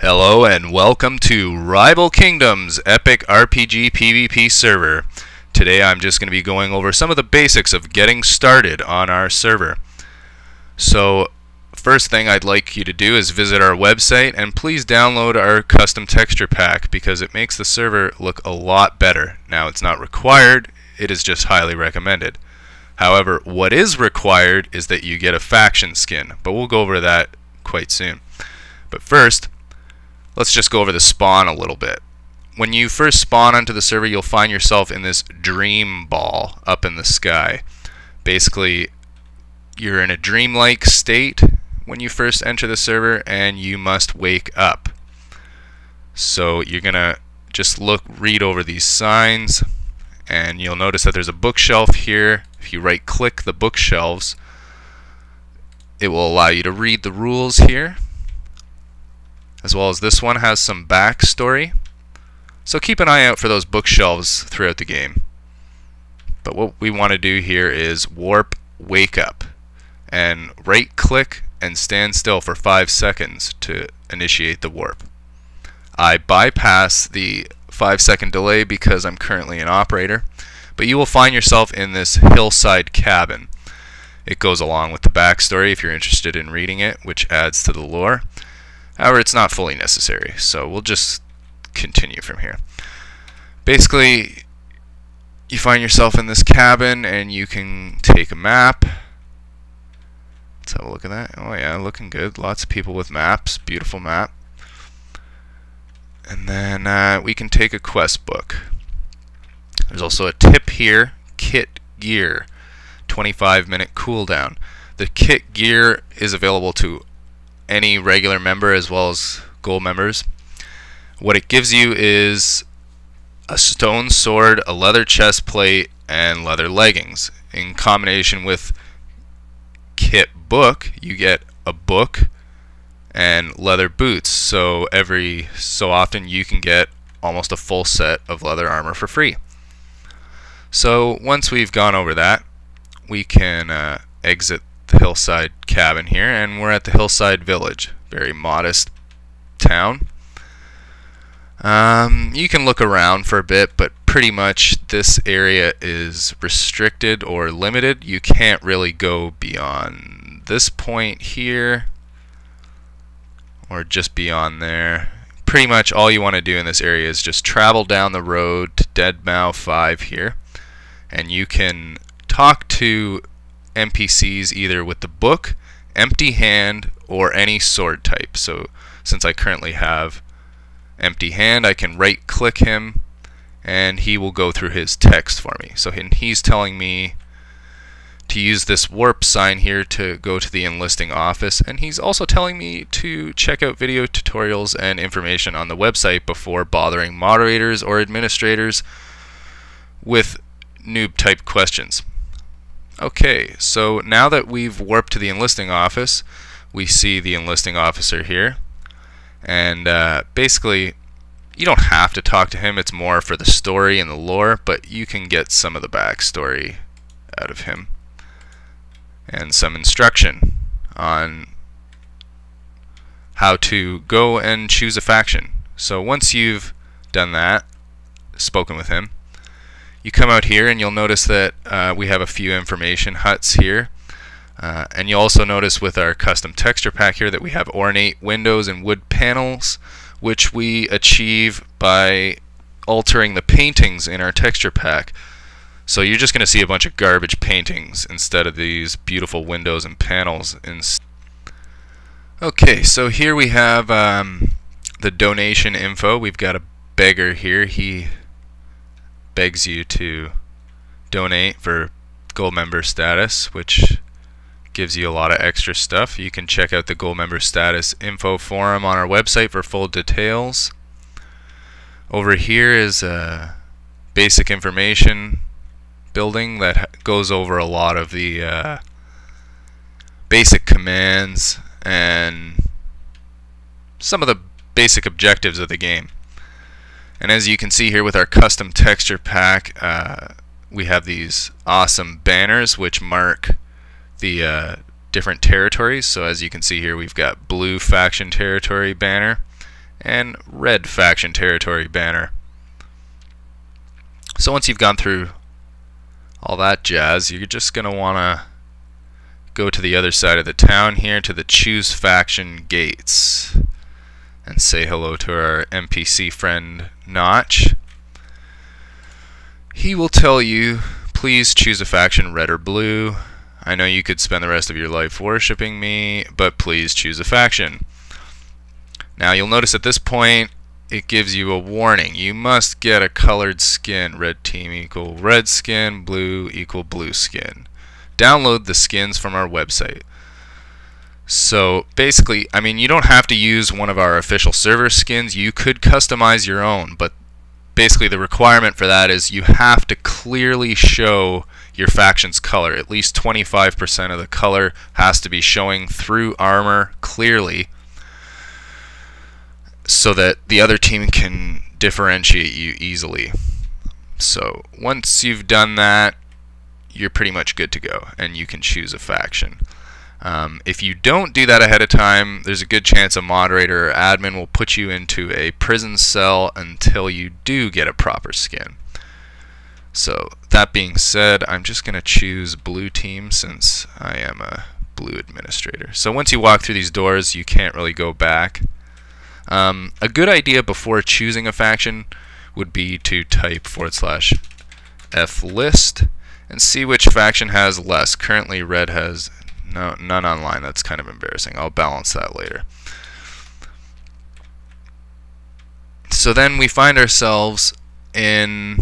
Hello and welcome to Rival Kingdoms Epic RPG PvP server. Today I'm just going to be going over some of the basics of getting started on our server. So first thing I'd like you to do is visit our website and please download our custom texture pack because it makes the server look a lot better. Now it's not required, it is just highly recommended. However, what is required is that you get a faction skin, but we'll go over that quite soon. But first, let's just go over the spawn a little bit. When you first spawn onto the server, you'll find yourself in this dream ball up in the sky. Basically, you're in a dreamlike state when you first enter the server, and you must wake up. So you're gonna just read over these signs, and you'll notice that there's a bookshelf here. If you right-click the bookshelves, it will allow you to read the rules here. As well as this one has some backstory. So keep an eye out for those bookshelves throughout the game. But what we want to do here is warp wake up. And right click and stand still for 5 seconds to initiate the warp. I bypass the 5-second delay because I'm currently an operator. But you will find yourself in this hillside cabin. It goes along with the backstory if you're interested in reading it, which adds to the lore. However, it's not fully necessary, so we'll just continue from here. Basically, you find yourself in this cabin and you can take a map. Let's have a look at that. Oh yeah, looking good. Lots of people with maps. Beautiful map. And then we can take a quest book. There's also a tip here, kit gear, 25-minute cooldown. The kit gear is available to any regular member as well as gold members. What it gives you is a stone sword, a leather chest plate, and leather leggings. In combination with kit book, you get a book and leather boots. So every so often you can get almost a full set of leather armor for free. So once we've gone over that, we can exit the hillside cabin here, and we're at the hillside village. Very modest town. You can look around for a bit, but pretty much this area is restricted or limited. You can't really go beyond this point here or just beyond there. Pretty much all you want to do in this area is just travel down the road to Deadmau 5 here, and you can talk to NPCs either with the book, empty hand, or any sword type. So since I currently have empty hand, I can right click him and he will go through his text for me. So he's telling me to use this warp sign here to go to the enlisting office, and he's also telling me to check out video tutorials and information on the website before bothering moderators or administrators with noob type questions. Okay, so now that we've warped to the enlisting office, we see the enlisting officer here, and basically you don't have to talk to him. It's more for the story and the lore, but you can get some of the backstory out of him and some instruction on how to go and choose a faction. So once you've done that, spoken with him, you come out here and you'll notice that we have a few information huts here. And you'll also notice with our custom texture pack here that we have ornate windows and wood panels, which we achieve by altering the paintings in our texture pack. So you're just going to see a bunch of garbage paintings instead of these beautiful windows and panels. Okay, so here we have the donation info. We've got a beggar here. He begs you to donate for gold member status, which gives you a lot of extra stuff. You can check out the gold member status info forum on our website for full details. Over here is a basic information building that goes over a lot of the basic commands and some of the basic objectives of the game. And as you can see here with our custom texture pack, we have these awesome banners which mark the different territories. So as you can see here, we've got blue faction territory banner, and red faction territory banner. So once you've gone through all that jazz, you're just going to want to go to the other side of the town here to the choose faction gates and say hello to our NPC friend Notch. He will tell you, please choose a faction, red or blue. I know you could spend the rest of your life worshipping me, but please choose a faction. Now you'll notice at this point it gives you a warning. You must get a colored skin. Red team equal red skin, blue equal blue skin. Download the skins from our website. So basically, I mean, you don't have to use one of our official server skins. You could customize your own, but basically the requirement for that is you have to clearly show your faction's color. At least 25% of the color has to be showing through armor clearly, so that the other team can differentiate you easily. So once you've done that, you're pretty much good to go, and you can choose a faction. If you don't do that ahead of time, there's a good chance a moderator or admin will put you into a prison cell until you do get a proper skin. So that being said, I'm just going to choose blue team since I am a blue administrator. So once you walk through these doors, you can't really go back. A good idea before choosing a faction would be to type /flist and see which faction has less. Currently red has none online. That's kind of embarrassing. I'll balance that later. So then we find ourselves in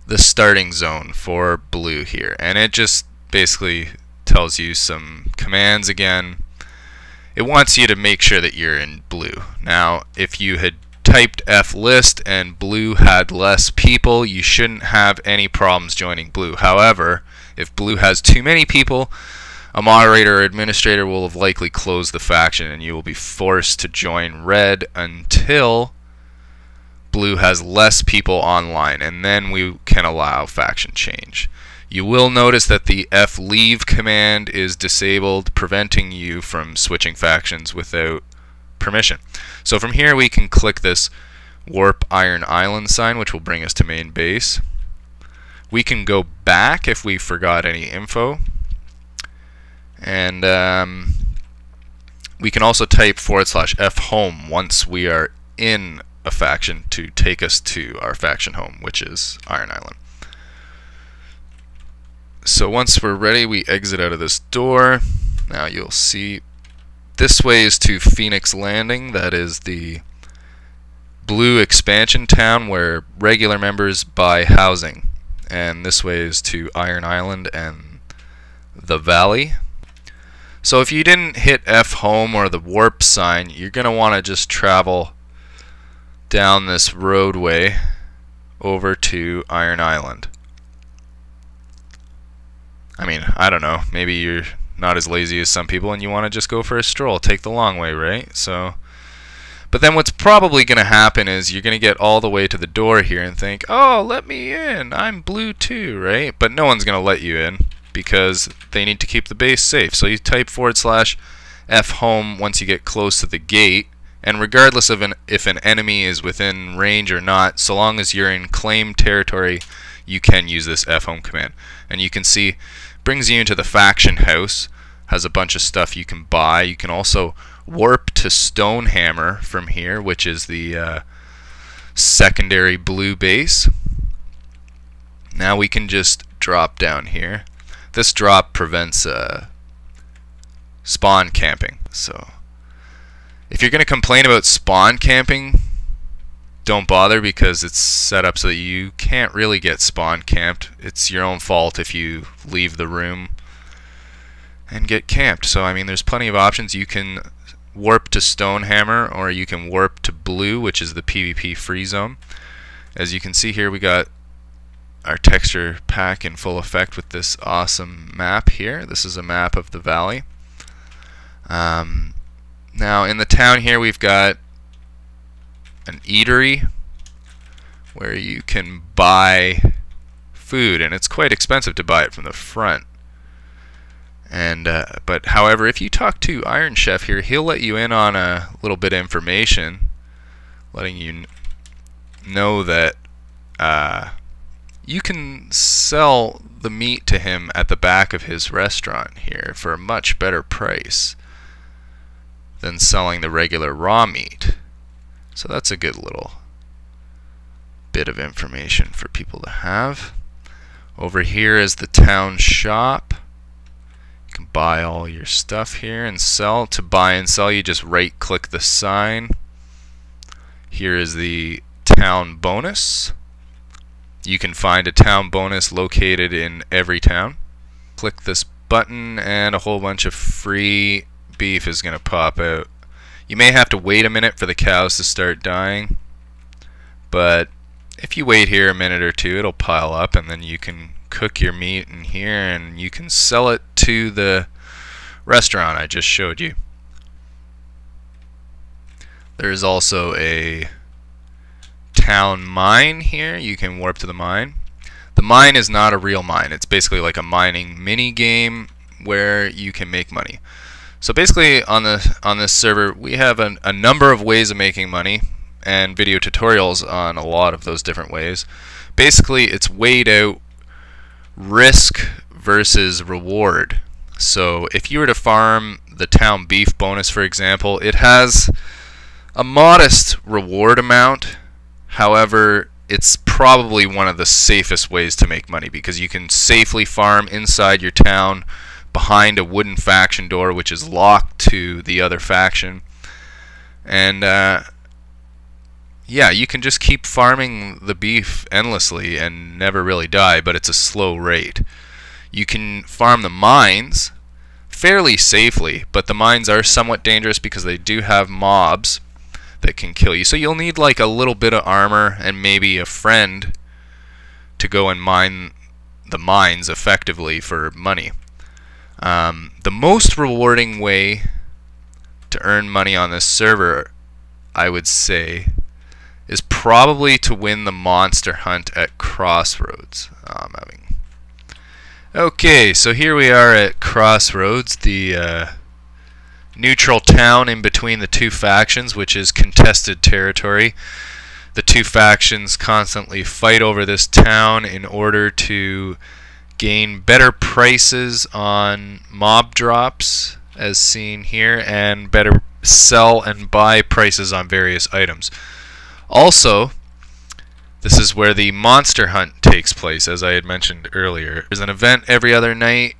the starting zone for blue here, and it just basically tells you some commands again. It wants you to make sure that you're in blue. Now, if you had typed flist and blue had less people, you shouldn't have any problems joining blue. However, if blue has too many people, a moderator or administrator will have likely closed the faction and you will be forced to join red until blue has less people online, and then we can allow faction change. You will notice that the fleave command is disabled, preventing you from switching factions without permission. So from here we can click this warp Iron Island sign, which will bring us to main base. We can go back if we forgot any info, and we can also type /f-home once we are in a faction to take us to our faction home, which is Iron Island. So once we're ready, we exit out of this door. Now you'll see this way is to Phoenix Landing. That is the blue expansion town where regular members buy housing. And this way is to Iron Island and the Valley. So if you didn't hit F-home or the warp sign, you're going to want to just travel down this roadway over to Iron Island. I mean, I don't know, maybe you're not as lazy as some people and you want to just go for a stroll, take the long way, right? So, but then what's probably going to happen is you're going to get all the way to the door here and think, oh, let me in, I'm blue too, right? But no one's going to let you in because they need to keep the base safe. So you type /f-home once you get close to the gate, and regardless of if an enemy is within range or not, so long as you're in claimed territory, you can use this f-home command. And you can see, brings you into the faction house, has a bunch of stuff you can buy. You can also warp to Stonehammer from here, which is the secondary blue base. Now we can just drop down here. This drop prevents spawn camping. So if you're going to complain about spawn camping, don't bother, because it's set up so that you can't really get spawn camped. It's your own fault if you leave the room and get camped. So I mean, there's plenty of options. You can warp to Stonehammer, or you can warp to blue, which is the PvP free zone. As you can see here, we got our texture pack in full effect with this awesome map here. This is a map of the valley. Now in the town here we've got an eatery where you can buy food, and it's quite expensive to buy it from the front. And but however, if you talk to Iron Chef here, he'll let you in on a little bit of information, letting you know that you can sell the meat to him at the back of his restaurant here for a much better price than selling the regular raw meat. So that's a good little bit of information for people to have. Over here is the town shop. You can buy all your stuff here and sell. To buy and sell, you just right click the sign. Here is the town bonus. You can find a town bonus located in every town. Click this button and a whole bunch of free beef is going to pop out. You may have to wait a minute for the cows to start dying, but if you wait here a minute or two, it'll pile up, and then you can cook your meat in here and you can sell it to the restaurant I just showed you. There's also a town mine here. You can warp to the mine. The mine is not a real mine. It's basically like a mining mini game where you can make money. So basically on this server we have a number of ways of making money and video tutorials on a lot of those different ways. Basically it's weighed out risk versus reward. So if you were to farm the town beef bonus, for example, it has a modest reward amount. However, it's probably one of the safest ways to make money because you can safely farm inside your town behind a wooden faction door which is locked to the other faction. And yeah, you can just keep farming the beef endlessly and never really die, but it's a slow rate. You can farm the mines fairly safely, but the mines are somewhat dangerous because they do have mobs that can kill you. So you'll need like a little bit of armor and maybe a friend to go and mine the mines effectively for money. The most rewarding way to earn money on this server, I would say, is probably to win the monster hunt at Crossroads. Okay, so here we are at Crossroads, the neutral town in between the two factions, which is contested territory. The two factions constantly fight over this town in order to gain better prices on mob drops, as seen here, and better sell and buy prices on various items. Also, this is where the monster hunt takes place, as I had mentioned earlier. There's an event every other night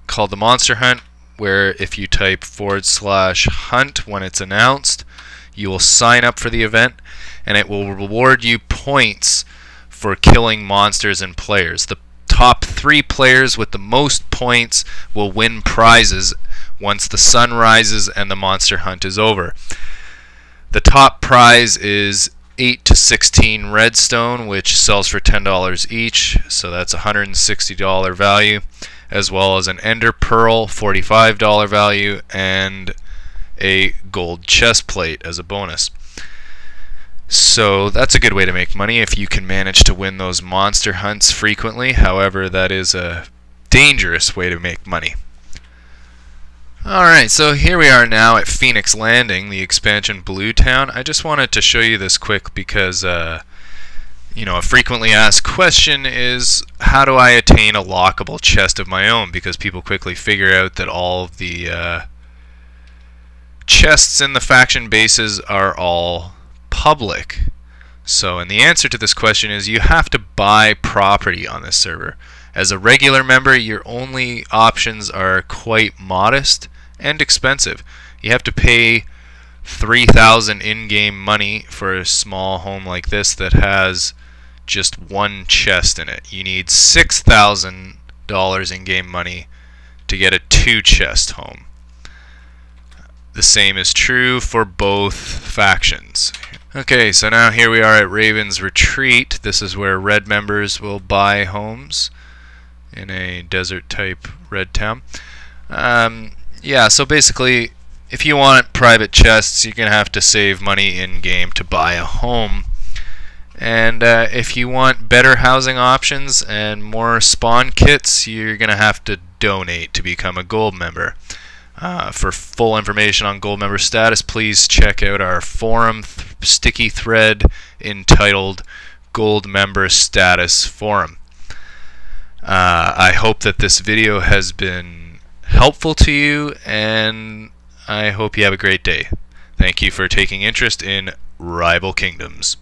called the Monster Hunt, where if you type /hunt when it's announced, you will sign up for the event, and it will reward you points for killing monsters and players. The top 3 players with the most points will win prizes once the sun rises and the monster hunt is over. The top prize is 8 to 16 redstone, which sells for $10 each, so that's $160 value, as well as an ender pearl, $45 value, and a gold chest plate as a bonus. So that's a good way to make money if you can manage to win those monster hunts frequently. However, that is a dangerous way to make money. Alright, so here we are now at Phoenix Landing, the expansion Blue Town. I just wanted to show you this quick because you know, a frequently asked question is, how do I attain a lockable chest of my own? Because people quickly figure out that all of the chests in the faction bases are all public. So, and the answer to this question is you have to buy property on this server. As a regular member, your only options are quite modest and expensive. You have to pay 3,000 in-game money for a small home like this that has just one chest in it. You need $6,000 in-game money to get a 2-chest home. The same is true for both factions. Okay, so now here we are at Raven's Retreat. This is where red members will buy homes in a desert type red town. Yeah, so basically if you want private chests, you're going to have to save money in game to buy a home. And if you want better housing options and more spawn kits, you're going to have to donate to become a gold member. For full information on gold member status, please check out our forum sticky thread entitled Gold Member Status Forum. I hope that this video has been helpful to you, and I hope you have a great day. Thank you for taking interest in Rival Kingdoms.